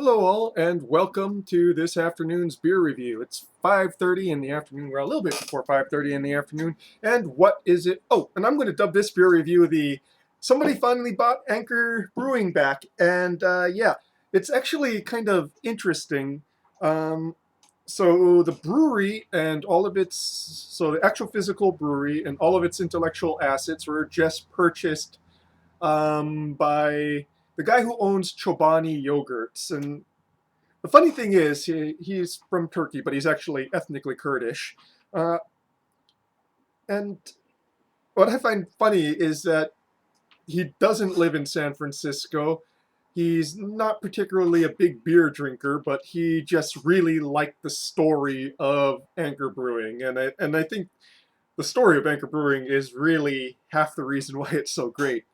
Hello all, and welcome to this afternoon's beer review. It's 5:30 in the afternoon. We're a little bit before 5:30 in the afternoon. And what is it? Oh, and I'm going to dub this beer review the somebody finally bought Anchor Brewing back. And yeah, it's actually kind of interesting. Um, so the brewery and all of its, so the actual physical brewery and all of its intellectual assets were just purchased by the guy who owns Chobani Yogurts. And the funny thing is, he's from Turkey, but he's actually ethnically Kurdish. Uh, and what I find funny is that he doesn't live in San Francisco. He's not particularly a big beer drinker, but he just really liked the story of Anchor Brewing. And I think the story of Anchor Brewing is really half the reason why it's so great.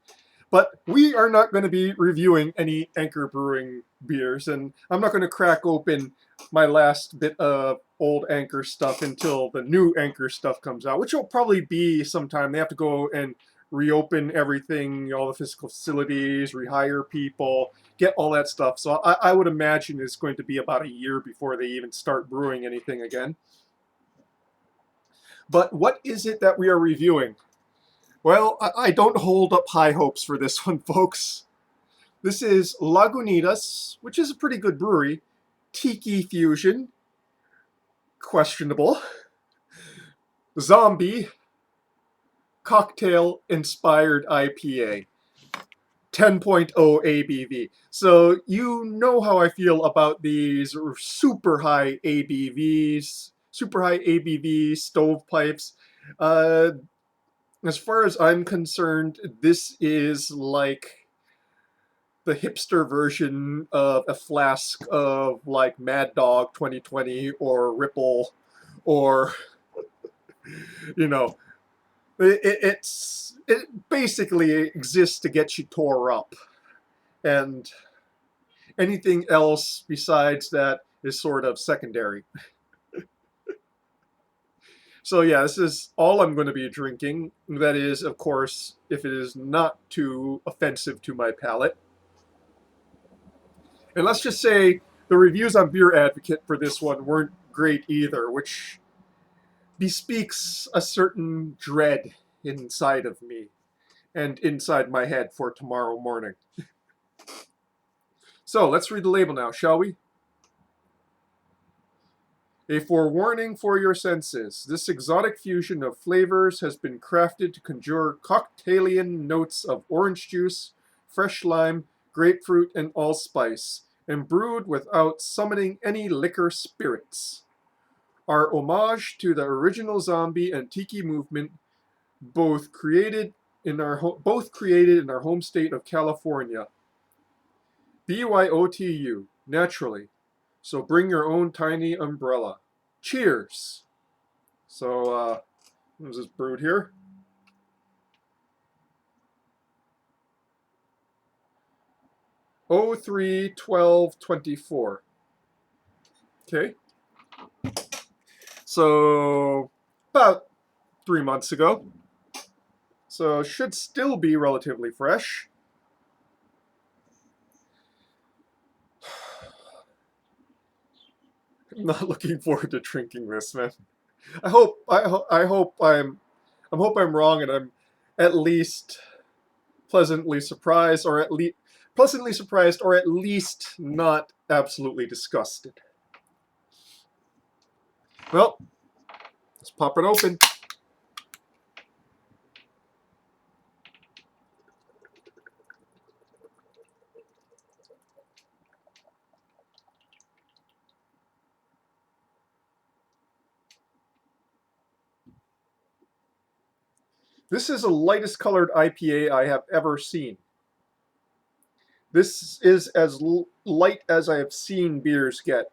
But we are not going to be reviewing any Anchor Brewing beers, and I'm not going to crack open my last bit of old Anchor stuff until the new Anchor stuff comes out, which will probably be sometime. They have to go and reopen everything, all the physical facilities, rehire people, get all that stuff. So I would imagine it's going to be about a year before they even start brewing anything again. But what is it that we are reviewing? Well, I don't hold up high hopes for this one, folks. This is Lagunitas, which is a pretty good brewery. Tiki Fusion, questionable. Zombie, cocktail inspired IPA. 10.0 ABV. So you know how I feel about these super high ABVs, super high ABV stovepipes. Uh, as far as I'm concerned, this is like the hipster version of a flask of like Mad Dog 2020 or Ripple, or you know, it basically exists to get you tore up, and anything else besides that is sort of secondary. So yeah, this is all I'm going to be drinking. That is, of course, if it is not too offensive to my palate. And let's just say the reviews on Beer Advocate for this one weren't great either, which bespeaks a certain dread inside of me and inside my head for tomorrow morning. So let's read the label now, shall we? A forewarning for your senses. This exotic fusion of flavors has been crafted to conjure cocktailian notes of orange juice, fresh lime, grapefruit, and allspice, and brewed without summoning any liquor spirits. Our homage to the original zombie and tiki movement, both created in our home state of California. BYOTU, naturally. So bring your own tiny umbrella. Cheers. So, what was this brewed here? Oh 03/12/24. Okay. So, about 3 months ago. So, should still be relatively fresh. I'm not looking forward to drinking this, man. I hope I'm wrong, and I'm at least pleasantly surprised, or at least pleasantly surprised, or at least not absolutely disgusted. Well, let's pop it open. This is the lightest colored IPA I have ever seen. This is as light as I have seen beers get.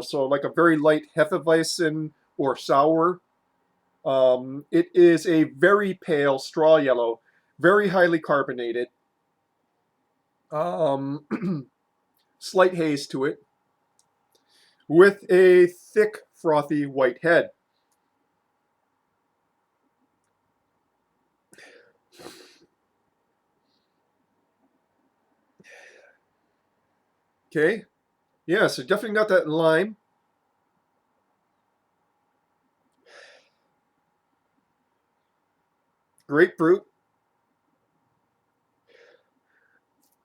So like a very light Hefeweizen or sour. It is a very pale straw yellow, very highly carbonated. Um, slight haze to it, with a thick, frothy white head. Okay. Yeah, so definitely got that lime. Grapefruit.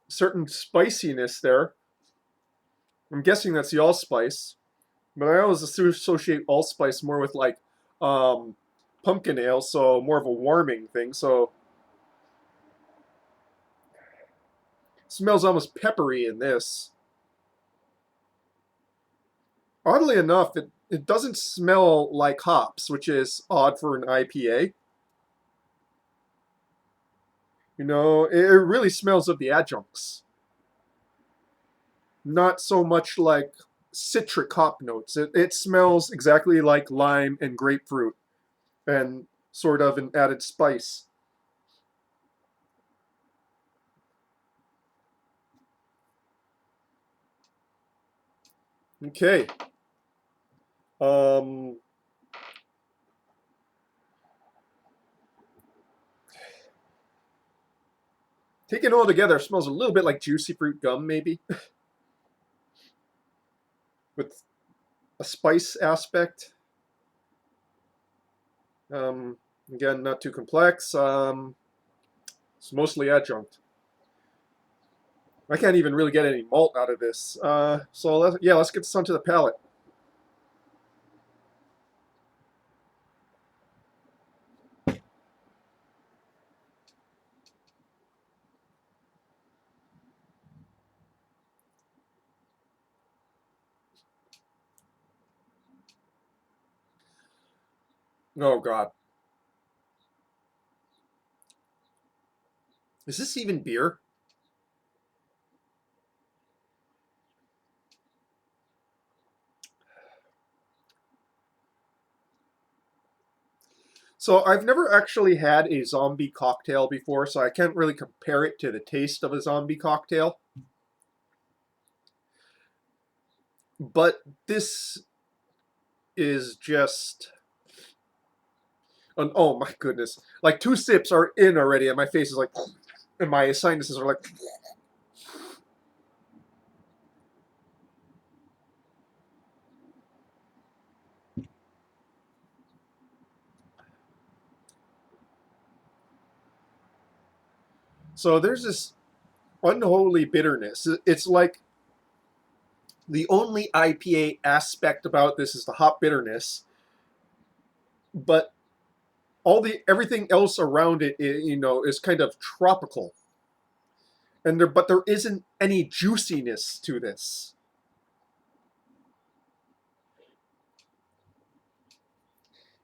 Certain spiciness there. I'm guessing that's the allspice. But I always associate allspice more with like um, pumpkin ale, so more of a warming thing. So it smells almost peppery in this. Oddly enough, it doesn't smell like hops, which is odd for an IPA. You know, it really smells of the adjuncts, not so much like citric hop notes. It smells exactly like lime and grapefruit and sort of an added spice. Okay. Um, Taken all together, it smells a little bit like juicy fruit gum, maybe, with a spice aspect. Um, Again, not too complex. It's mostly adjunct. I can't even really get any malt out of this. Yeah, let's get this onto the palate. Oh God, is this even beer? So I've never actually had a zombie cocktail before, so I can't really compare it to the taste of a zombie cocktail. But this is just oh my goodness! Like two sips are in already, and my face is like, and my sinuses are like. So there's this unholy bitterness. It's like the only IPA aspect about this is the hop bitterness, but all the everything else around it, you know, is kind of tropical. But there isn't any juiciness to this.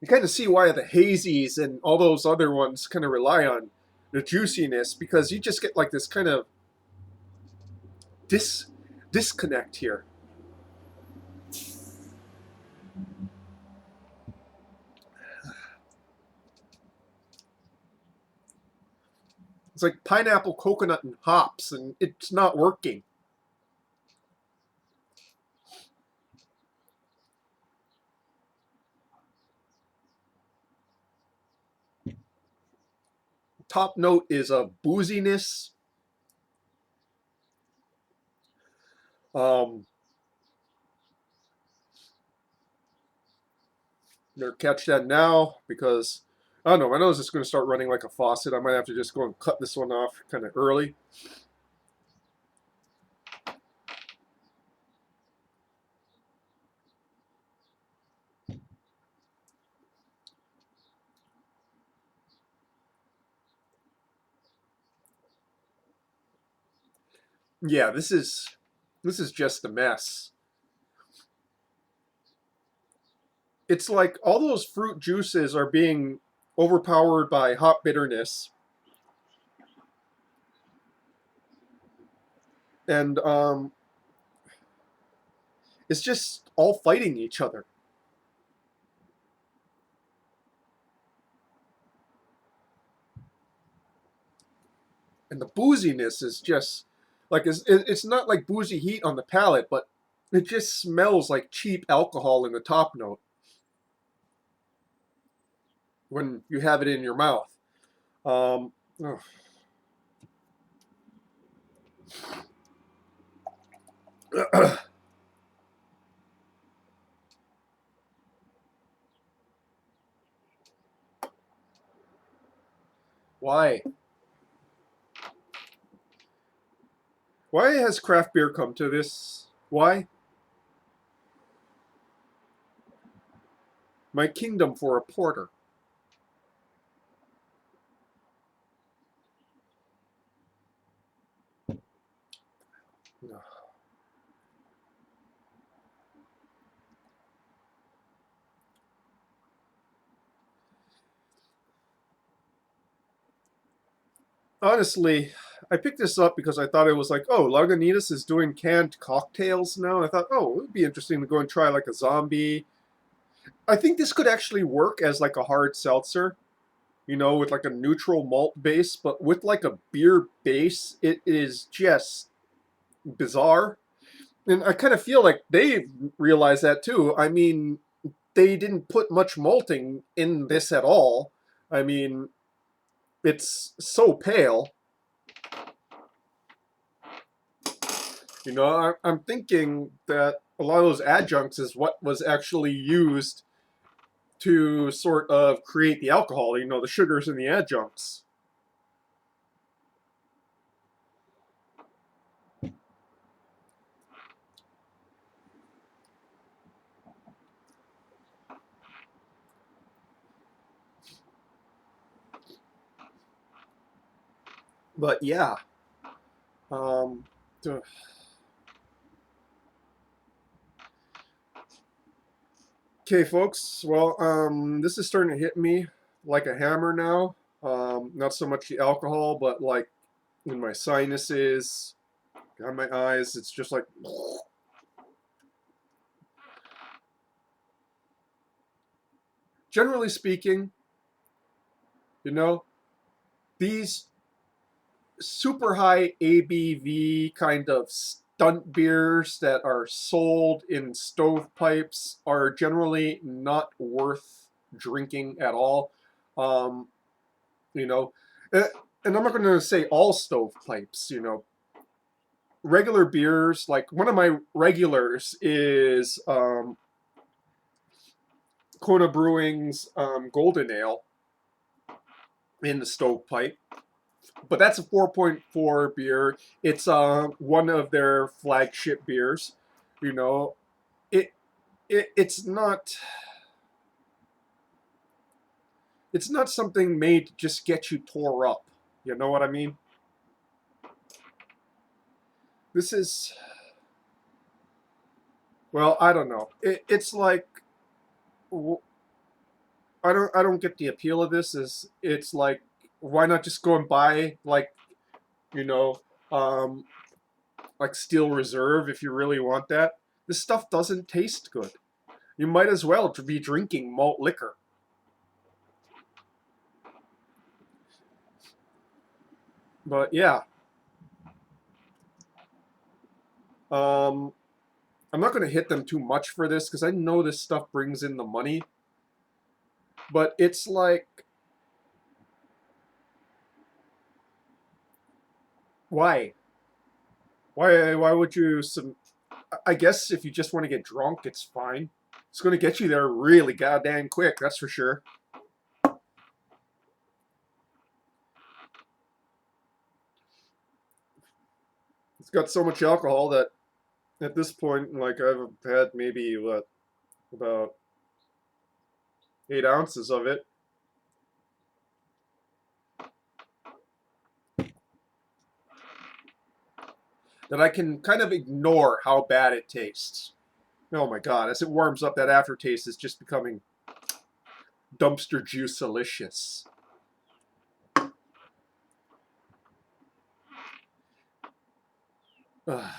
You kind of see why the hazies and all those other ones kind of rely on the juiciness, because you just get like this kind of dis disconnect here. It's like pineapple, coconut, and hops, and it's not working. Top note is a booziness. Um, Better catch that now because I don't know. My nose is going to start running like a faucet. I might have to just go and cut this one off kind of early. Yeah, this is just a mess. It's like all those fruit juices are being overpowered by hop bitterness, and it's just all fighting each other. And the booziness is just like it's not like boozy heat on the palate, but it just smells like cheap alcohol in the top note when you have it in your mouth. Um, Why? Why has craft beer come to this? Why? My kingdom for a porter. Honestly, I picked this up because I thought it was like, oh, Lagunitas is doing canned cocktails now. And I thought, oh, it would be interesting to go and try like a zombie. I think this could actually work as like a hard seltzer, with like a neutral malt base, but with like a beer base, it is just bizarre. And I kind of feel like they realize that too. I mean, they didn't put much malting in this at all. I mean, it's so pale. I'm thinking that a lot of those adjuncts is what was actually used to sort of create the alcohol, the sugars and the adjuncts. But yeah. Um, okay, folks. Well, this is starting to hit me like a hammer now. Not so much the alcohol, but like in my sinuses, on my eyes. It's just like. Generally speaking, you know, these super high ABV kind of stunt beers that are sold in stovepipes are generally not worth drinking at all. Um, you know, and I'm not going to say all stovepipes. Regular beers, like one of my regulars is Kona Brewing's Golden Ale in the stovepipe, but that's a 4.4 beer. It's one of their flagship beers. You know, it, it's not something made to just get you tore up. You know what I mean? This is, well, I don't know. It's like I don't get the appeal of this. Is it's like, why not just go and buy like, you know um like Steel Reserve if you really want that. This stuff doesn't taste good. You might as well be drinking malt liquor. But yeah, um, I'm not going to hit them too much for this because I know this stuff brings in the money. But it's like, why? Why would you? I guess if you just want to get drunk, it's fine. It's going to get you there really goddamn quick. That's for sure. It's got so much alcohol that at this point, like I've had maybe what, about 8 ounces of it. That I can kind of ignore how bad it tastes. Oh my god, as it warms up, that aftertaste is just becoming dumpster juice delicious. Oh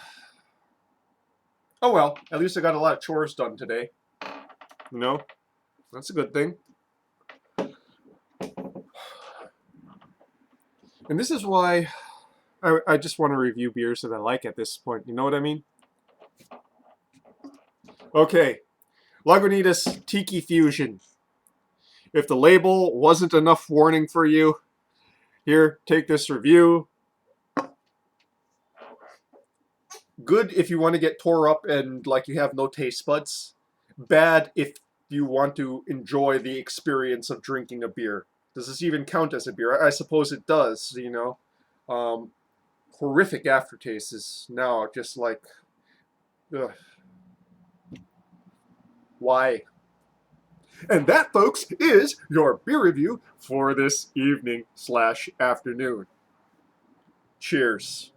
well, at least I got a lot of chores done today. That's a good thing. And this is why I just want to review beers that I like at this point. You know what I mean? Okay, Lagunitas Tiki Fusion. If the label wasn't enough warning for you, here, take this review. Good if you want to get tore up and like you have no taste buds. Bad if you want to enjoy the experience of drinking a beer. Does this even count as a beer? I suppose it does, you know. Um, Horrific aftertaste is now just like, ugh, why? And that, folks, is your beer review for this evening/afternoon. Cheers.